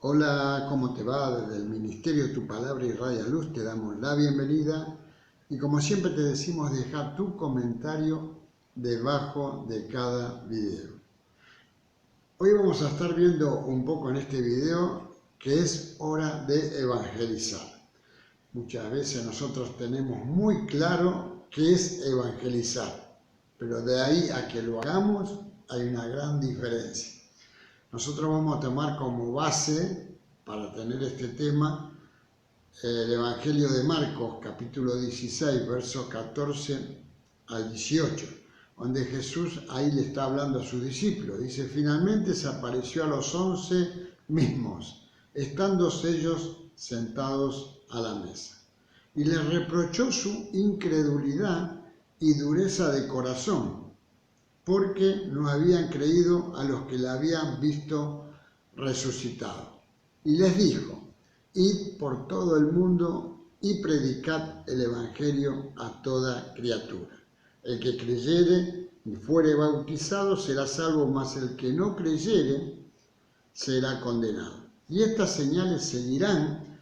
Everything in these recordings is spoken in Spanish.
Hola, ¿cómo te va? Desde el Ministerio Tu Palabra y Radia Luz te damos la bienvenida y como siempre te decimos dejar tu comentario debajo de cada video. Hoy vamos a estar viendo un poco en este video que es hora de evangelizar. Muchas veces nosotros tenemos muy claro qué es evangelizar, pero de ahí a que lo hagamos hay una gran diferencia. Nosotros vamos a tomar como base, para tener este tema, el Evangelio de Marcos, capítulo 16, versos 14 al 18, donde Jesús ahí le está hablando a sus discípulos. Dice, finalmente se apareció a los 11 mismos, estando ellos sentados a la mesa. Y les reprochó su incredulidad y dureza de corazón, porque no habían creído a los que le habían visto resucitado. Y les dijo, id por todo el mundo y predicad el Evangelio a toda criatura. El que creyere y fuere bautizado será salvo, mas el que no creyere será condenado. Y estas señales seguirán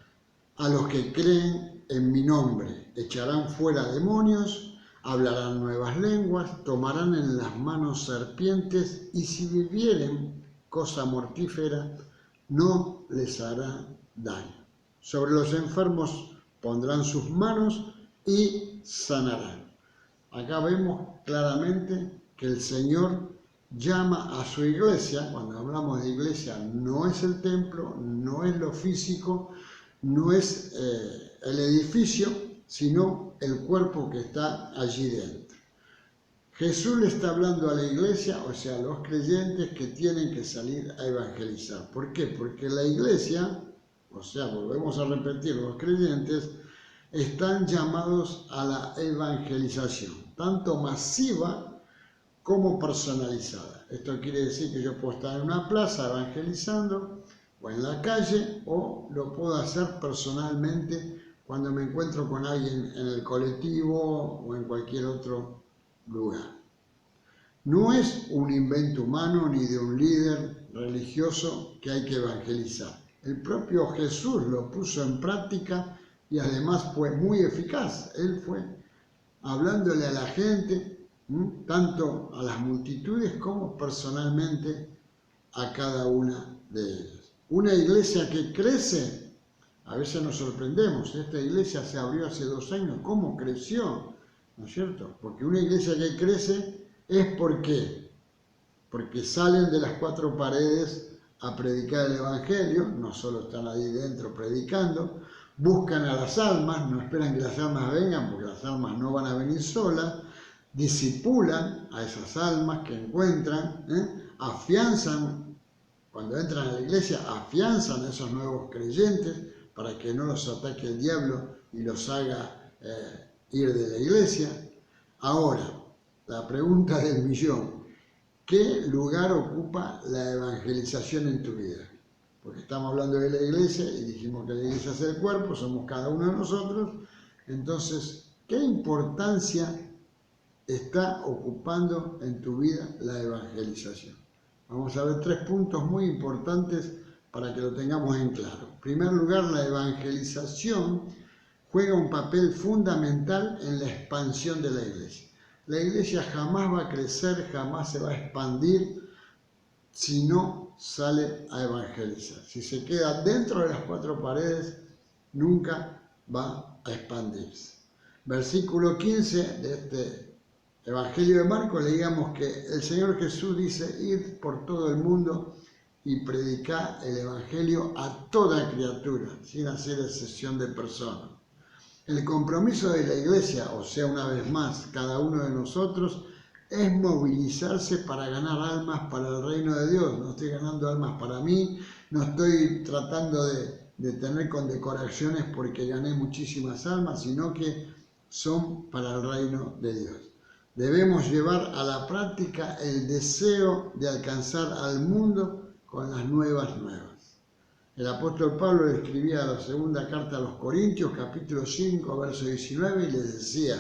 a los que creen en mi nombre. Echarán fuera demonios, hablarán nuevas lenguas, tomarán en las manos serpientes, y si bebieren cosa mortífera, no les hará daño. Sobre los enfermos pondrán sus manos y sanarán. Acá vemos claramente que el Señor llama a su iglesia. Cuando hablamos de iglesia, no es el templo, no es lo físico, no es el edificio, sino el cuerpo que está allí dentro. Jesús le está hablando a la iglesia, o sea, a los creyentes que tienen que salir a evangelizar. ¿Por qué? Porque la iglesia, o sea, volvemos a repetir, los creyentes están llamados a la evangelización, tanto masiva como personalizada. Esto quiere decir que yo puedo estar en una plaza evangelizando, o en la calle, o lo puedo hacer personalmente cuando me encuentro con alguien en el colectivo o en cualquier otro lugar. No es un invento humano ni de un líder religioso que hay que evangelizar. El propio Jesús lo puso en práctica y además fue muy eficaz. Él fue hablándole a la gente, tanto a las multitudes como personalmente a cada una de ellas. Una iglesia que crece, a veces nos sorprendemos, esta iglesia se abrió hace 2 años, ¿cómo creció? ¿No es cierto? Porque una iglesia que crece es porque salen de las 4 paredes a predicar el Evangelio, no solo están ahí dentro predicando, buscan a las almas, no esperan que las almas vengan porque las almas no van a venir solas, discipulan a esas almas que encuentran, afianzan, cuando entran a la iglesia, afianzan a esos nuevos creyentes para que no los ataque el diablo y los haga ir de la iglesia. Ahora, la pregunta del millón, ¿qué lugar ocupa la evangelización en tu vida? Porque estamos hablando de la iglesia y dijimos que la iglesia es el cuerpo, somos cada uno de nosotros. Entonces, ¿qué importancia está ocupando en tu vida la evangelización? Vamos a ver 3 puntos muy importantes para que lo tengamos en claro. En primer lugar, la evangelización juega un papel fundamental en la expansión de la iglesia. La iglesia jamás va a crecer, jamás se va a expandir si no sale a evangelizar. Si se queda dentro de las 4 paredes, nunca va a expandirse. Versículo 15 de este Evangelio de Marcos, leíamos que el Señor Jesús dice, id por todo el mundo y predicad el Evangelio a toda criatura, sin hacer excepción de personas. El compromiso de la iglesia, o sea, una vez más, cada uno de nosotros, es movilizarse para ganar almas para el reino de Dios. No estoy ganando almas para mí, no estoy tratando de tener condecoraciones porque gané muchísimas almas, sino que son para el reino de Dios. Debemos llevar a la práctica el deseo de alcanzar al mundo con las nuevas. El apóstol Pablo le escribía la segunda carta a los Corintios, capítulo 5, verso 19, y les decía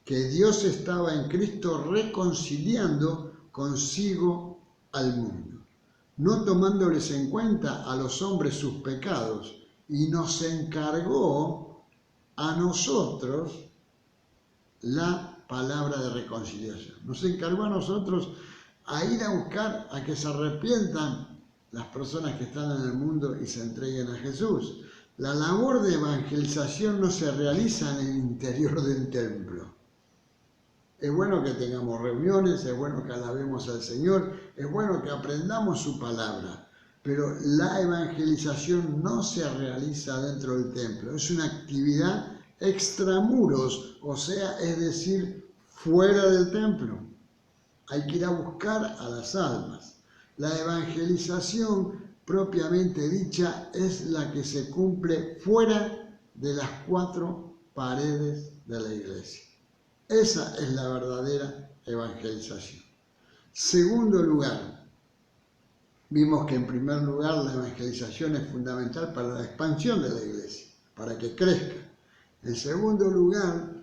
que Dios estaba en Cristo reconciliando consigo al mundo. no tomándoles en cuenta a los hombres sus pecados, y nos encargó a nosotros la palabra de reconciliación. Nos encargó a nosotros a ir a buscar a que se arrepientan las personas que están en el mundo y se entreguen a Jesús. La labor de evangelización no se realiza en el interior del templo. Es bueno que tengamos reuniones, es bueno que alabemos al Señor, es bueno que aprendamos su palabra, pero la evangelización no se realiza dentro del templo, es una actividad extramuros, o sea, es decir, fuera del templo. Hay que ir a buscar a las almas. La evangelización propiamente dicha es la que se cumple fuera de las 4 paredes de la iglesia. Esa es la verdadera evangelización. Segundo lugar, vimos que en primer lugar la evangelización es fundamental para la expansión de la iglesia, para que crezca. En segundo lugar,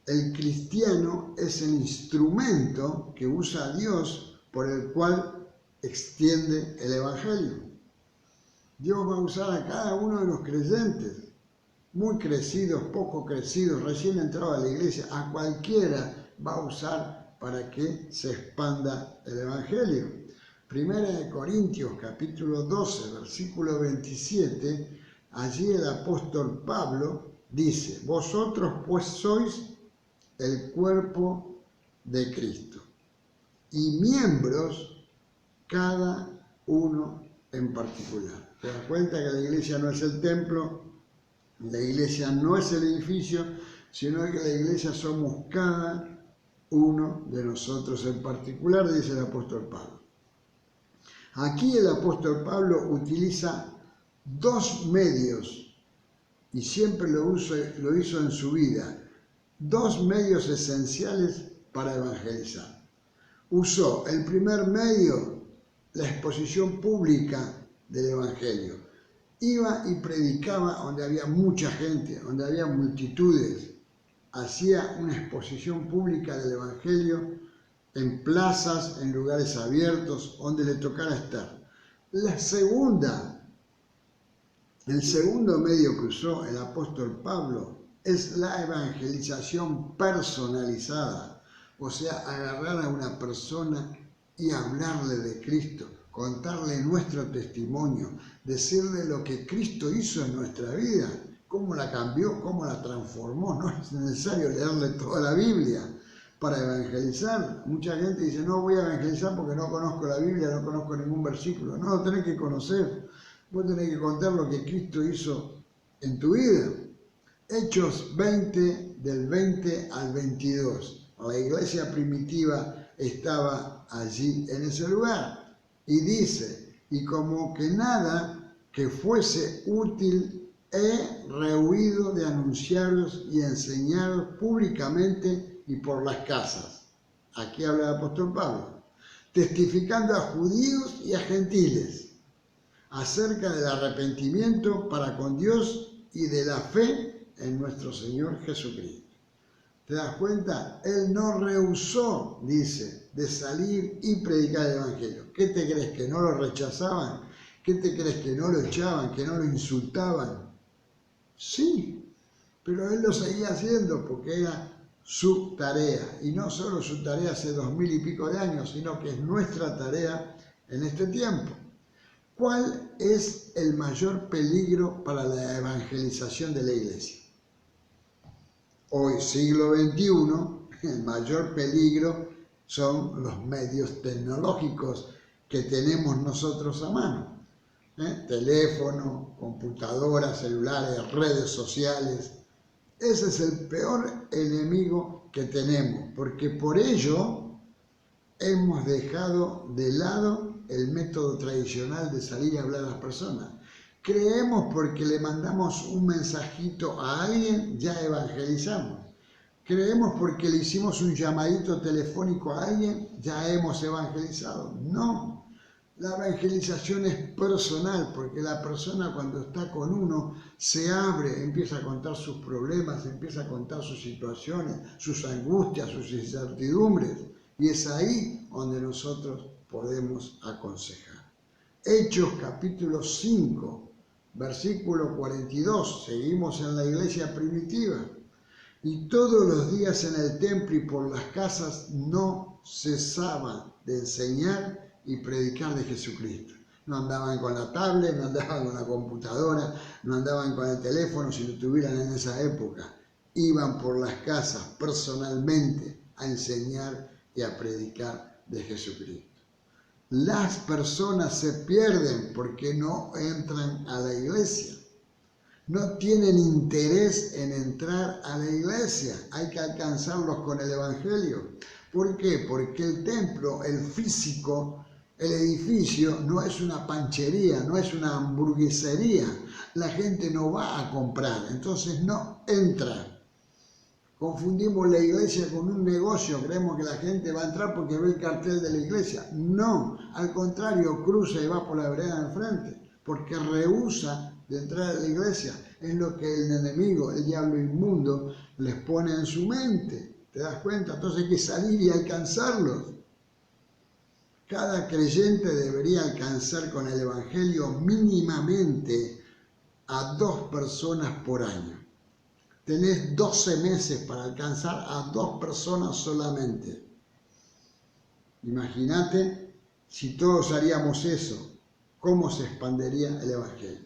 el cristiano es el instrumento que usa Dios por el cual extiende el evangelio. Dios va a usar a cada uno de los creyentes, muy crecidos, poco crecidos, recién entrados a la iglesia, a cualquiera va a usar para que se expanda el evangelio. Primera de Corintios, capítulo 12, versículo 27, allí el apóstol Pablo dice: vosotros pues sois el cuerpo de Cristo y miembros cada uno en particular. ¿Te das cuenta que la iglesia no es el templo? La iglesia no es el edificio, sino que la iglesia somos cada uno de nosotros en particular, dice el apóstol Pablo. Aquí el apóstol Pablo utiliza 2 medios, y siempre lo hizo en su vida, 2 medios esenciales para evangelizar. Usó el primer medio, la exposición pública del evangelio. Iba y predicaba donde había mucha gente, donde había multitudes. Hacía una exposición pública del evangelio en plazas, en lugares abiertos, donde le tocara estar. El segundo medio que usó el apóstol Pablo es la evangelización personalizada, o sea, agarrar a una persona y hablarle de Cristo, contarle nuestro testimonio, decirle lo que Cristo hizo en nuestra vida, cómo la cambió, cómo la transformó. No es necesario leerle toda la Biblia para evangelizar. Mucha gente dice: no voy a evangelizar porque no conozco la Biblia, no conozco ningún versículo. No, lo tenés que conocer. Vos tenés que contar lo que Cristo hizo en tu vida. Hechos 20, del 20 al 22. La iglesia primitiva estaba allí en ese lugar. Y dice: y como que nada que fuese útil he rehuido de anunciaros y enseñaros públicamente y por las casas. Aquí habla el apóstol Pablo, testificando a judíos y a gentiles acerca del arrepentimiento para con Dios y de la fe en nuestro Señor Jesucristo. ¿Te das cuenta? Él no rehusó, dice, de salir y predicar el evangelio. ¿Qué te crees? ¿Que no lo rechazaban? ¿Qué te crees? ¿Que no lo echaban? ¿Que no lo insultaban? Sí, pero él lo seguía haciendo porque era su tarea. Y no solo su tarea hace 2000 y pico de años, sino que es nuestra tarea en este tiempo. ¿Cuál es el mayor peligro para la evangelización de la iglesia? Hoy, siglo XXI, el mayor peligro son los medios tecnológicos que tenemos nosotros a mano. Teléfono, computadoras, celulares, redes sociales. Ese es el peor enemigo que tenemos, porque por ello hemos dejado de lado el método tradicional de salir a hablar a las personas. Creemos porque le mandamos un mensajito a alguien, ya evangelizamos. Creemos porque le hicimos un llamadito telefónico a alguien, ya hemos evangelizado. No, la evangelización es personal, porque la persona cuando está con uno se abre, empieza a contar sus problemas, empieza a contar sus situaciones, sus angustias, sus incertidumbres. Y es ahí donde nosotros podemos aconsejar. Hechos capítulo 5, versículo 42, seguimos en la iglesia primitiva. Y todos los días en el templo y por las casas no cesaban de enseñar y predicar de Jesucristo. No andaban con la tablet, no andaban con la computadora, no andaban con el teléfono si lo tuvieran en esa época. Iban por las casas personalmente a enseñar y a predicar de Jesucristo. Las personas se pierden porque no entran a la iglesia. No tienen interés en entrar a la iglesia. Hay que alcanzarlos con el evangelio. ¿Por qué? Porque el templo, el físico, el edificio no es una panchería, no es una hamburguesería. La gente no va a comprar, entonces no entra. Confundimos la iglesia con un negocio, creemos que la gente va a entrar porque ve el cartel de la iglesia. No, al contrario, cruza y va por la vereda de enfrente, porque rehúsa de entrar a la iglesia. Es lo que el enemigo, el diablo inmundo, les pone en su mente. ¿Te das cuenta? Entonces hay que salir y alcanzarlos. Cada creyente debería alcanzar con el evangelio mínimamente a 2 personas por año. Tenés 12 meses para alcanzar a 2 personas solamente. Imagínate si todos haríamos eso, cómo se expandería el evangelio.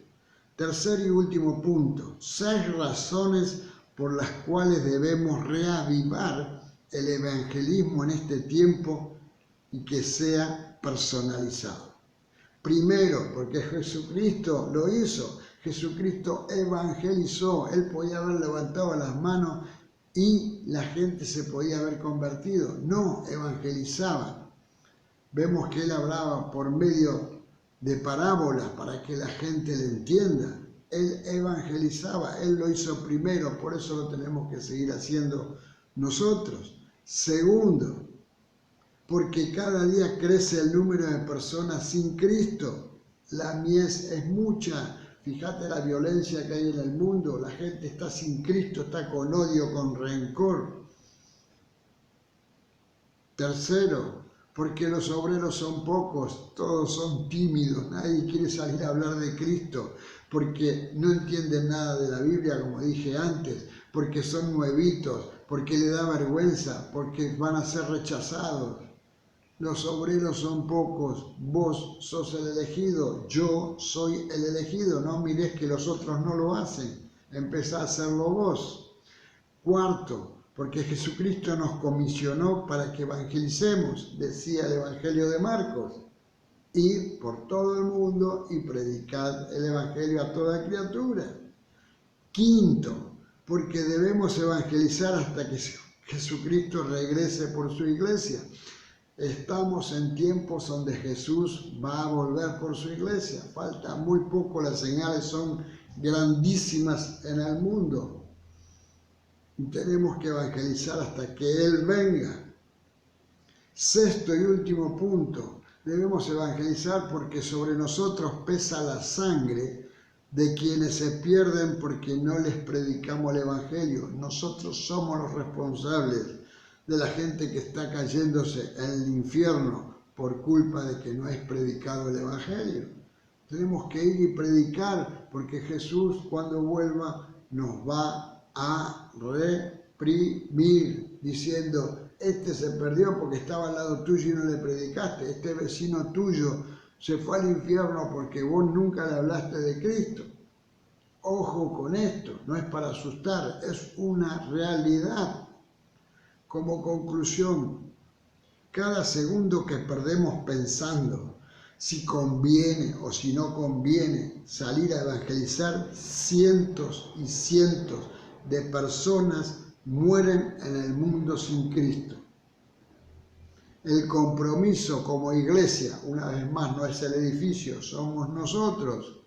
Tercer y último punto, 6 razones por las cuales debemos reavivar el evangelismo en este tiempo y que sea personalizado. Primero, porque Jesucristo lo hizo. Jesucristo evangelizó, él podía haber levantado las manos y la gente se podía haber convertido. No, evangelizaba. Vemos que él hablaba por medio de parábolas para que la gente le entienda. Él evangelizaba, él lo hizo primero, por eso lo tenemos que seguir haciendo nosotros. Segundo, porque cada día crece el número de personas sin Cristo. La mies es mucha. Fíjate la violencia que hay en el mundo, la gente está sin Cristo, está con odio, con rencor. Tercero, porque los obreros son pocos, todos son tímidos, nadie quiere salir a hablar de Cristo, porque no entienden nada de la Biblia, como dije antes, porque son nuevitos, porque le da vergüenza, porque van a ser rechazados. Los obreros son pocos, vos sos el elegido, yo soy el elegido, no mires que los otros no lo hacen, empezá a hacerlo vos. Cuarto, porque Jesucristo nos comisionó para que evangelicemos, decía el Evangelio de Marcos, id por todo el mundo y predicad el Evangelio a toda criatura. Quinto, porque debemos evangelizar hasta que Jesucristo regrese por su iglesia. Estamos en tiempos donde Jesús va a volver por su iglesia. Falta muy poco, las señales son grandísimas en el mundo. Y tenemos que evangelizar hasta que Él venga. Sexto y último punto, debemos evangelizar porque sobre nosotros pesa la sangre de quienes se pierden porque no les predicamos el evangelio. Nosotros somos los responsables de la gente que está cayéndose en el infierno por culpa de que no es predicado el evangelio. Tenemos que ir y predicar porque Jesús cuando vuelva nos va a reprimir diciendo: este se perdió porque estaba al lado tuyo y no le predicaste, este vecino tuyo se fue al infierno porque vos nunca le hablaste de Cristo. Ojo con esto, no es para asustar, es una realidad. Como conclusión, cada segundo que perdemos pensando si conviene o si no conviene salir a evangelizar, cientos y cientos de personas mueren en el mundo sin Cristo. El compromiso como iglesia, una vez más, no es el edificio, somos nosotros,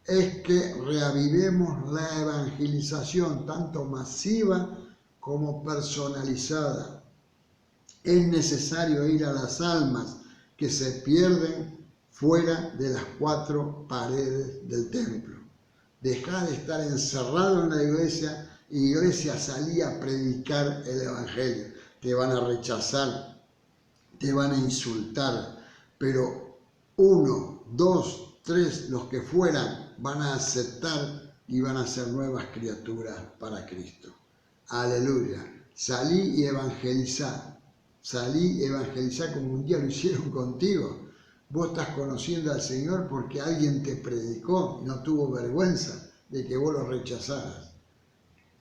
es que reavivemos la evangelización, tanto masiva como personalizada. Es necesario ir a las almas que se pierden fuera de las 4 paredes del templo. Dejá de estar encerrado en la iglesia, salí a predicar el evangelio. Te van a rechazar, te van a insultar, pero uno 2, 3, los que fueran, van a aceptar y van a ser nuevas criaturas para Cristo. Aleluya. Salí y evangelizá. Salí y evangelizá como un día lo hicieron contigo. Vos estás conociendo al Señor porque alguien te predicó y no tuvo vergüenza de que vos lo rechazaras.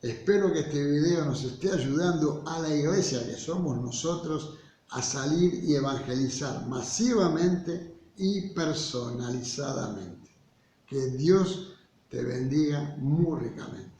Espero que este video nos esté ayudando a la iglesia, que somos nosotros, a salir y evangelizar masivamente y personalizadamente. Que Dios te bendiga muy ricamente.